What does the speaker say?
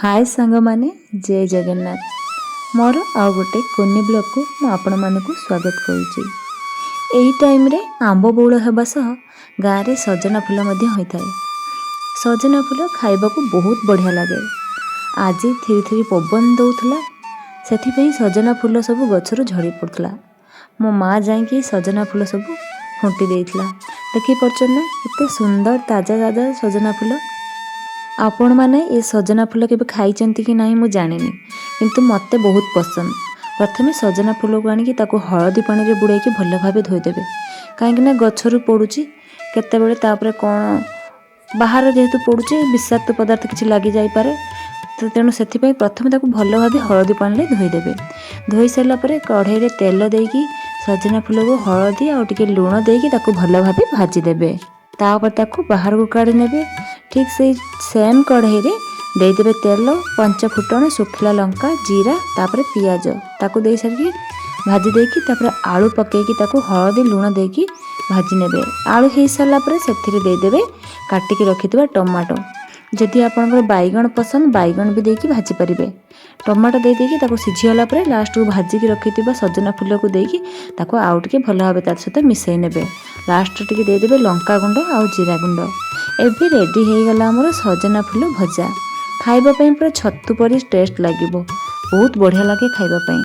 हाय सांग माने जय जगन्नाथ मोर आउ गोटे कोनी ब्लॉग को मु आपण मानकु स्वागत करूची। एही टाइम रे आंब बौल हेबा सह गाँ रे सजना फूल मध्य होइथाय। सजना फूल खाइबा को बहुत बढ़िया लागे। आज थीरी थीरी पवन दउथला सेथि पई सजना फूल सब गछरु झड़ी पड़थला। मो माँ जाई सजना फूल सब फुंटी देइथला। देखि परछन ना एते सुंदर ताजा ताजा सजना फूल। आपण माने ये सजना फूल के खाई कि नहीं मुझे जानी किंतु मत बहुत पसंद। प्रथमे सजना फूल को आनिकी ताको हलदी पानी रे बुड़ाई भल भाव धोईदेवे कहीं गचरू पड़ुची केतेबेले तापरे कौन बाहर जेहेतु पड़ुची विषाक्त पदार्थ किसी लगी जापे तो तेणु से प्रथम ताको भल भाव हलदी पानी रे धोईदेवे। धोई सारा कढ़ाई रे तेल देकी सजना फूल को हलदी आ टिके लुण देकी ताको भल भाव भाजीदेवे। तापर ताको बाहर को काढ़ी नेबे। ठीक से सेम कढ़ाई रे देदेवे तेल पंच फुटण सुखिला लंका जीरा तापर पियाज ताको दे सारी भाजी देकी तापर आलू पकेकी ताको हलदी लुण देकी भाजी नेबे। आलू हो सारा पर से देदेवे काटिकी रखिथिबा टमाटो। जदि आपनकर बैगण पसंद बैगण भी देकी भाजी परिबे। टमाटो दे देकी ताको सिझीगला पर लास्ट को भाजिकी रखिथिबा सजना फूल को देकी ताको आउ टिके भल भाबे तार सहित मिसई नेबे। लास्ट टिके देदेवे लंका गुंड आ जीरा गुंड। एबे रेडी हो गला हमर सजना फूल भजा। खाइबा पई पूरा छत्तू परी टेस्ट लागिबो। बहुत बढ़िया लागे खाइबा पई।